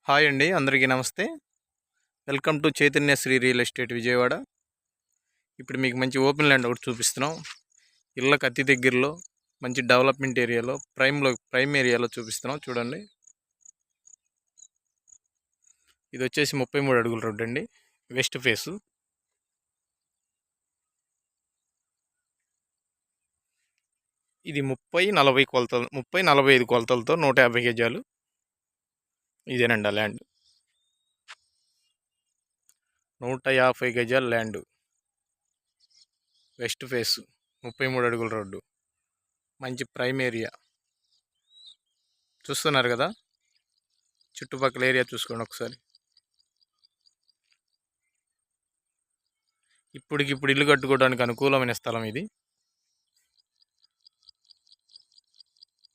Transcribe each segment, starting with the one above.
Hi అండి, అందరికీ నమస్తే. Welcome to Chaitanya Sri real estate Vijayawada. ఇప్పుడు మీకు మంచి ఓపెన్ ల్యాండ్ ఒకటి చూపిస్తున్నాం. ఇళ్ళకి అతి దగ్గరలో మంచి డెవలప్మెంట్ ఏరియాలో ప్రైమ్ ఏరియాలో చూపిస్తున్నాం. చూడండి, ఇది వచ్చేసి 33 అడుగుల రోడ్డు అండి, వెస్ట్ ఫేసు. ఇది 30-40 కొలతలు, 30-45 కొలతలతో 150 గజాలు. ఇదేనండి ఆ ల్యాండ్, 150 గజాల ల్యాండ్, వెస్ట్ ఫేసు, 33 అడుగుల రోడ్డు, మంచి ప్రైమ్ ఏరియా. చూస్తున్నారు కదా, చుట్టుపక్కల ఏరియా చూసుకోండి ఒకసారి. ఇప్పటికిప్పుడు ఇల్లు కట్టుకోవడానికి అనుకూలమైన స్థలం ఇది.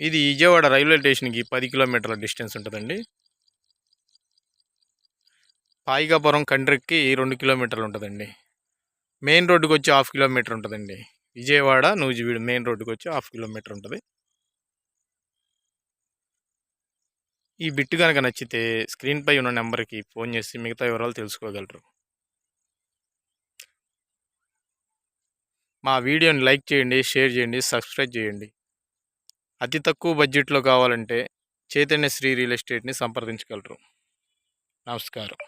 ఇది విజయవాడ రైల్వే స్టేషన్కి 10 కిలోమీటర్ల డిస్టెన్స్ ఉంటుందండి. పాయికాపురం కండ్రెక్కి 2 కిలోమీటర్లు ఉంటుందండి. మెయిన్ రోడ్డుకి వచ్చి 1/2 కిలోమీటర్ ఉంటుందండి. విజయవాడ నూజివీడు మెయిన్ రోడ్డుకి వచ్చి 1/2 కిలోమీటర్ ఉంటుంది. ఈ బిట్టు కనుక నచ్చితే స్క్రీన్పై ఉన్న నెంబర్కి ఫోన్ చేసి మిగతా వివరాలు తెలుసుకోగలరు. మా వీడియోని లైక్ చేయండి, షేర్ చేయండి, సబ్స్క్రైబ్ చేయండి. అతి తక్కువ బడ్జెట్లో కావాలంటే చైతన్య శ్రీ రియల్ ఎస్టేట్ని సంప్రదించగలరు. నమస్కారం.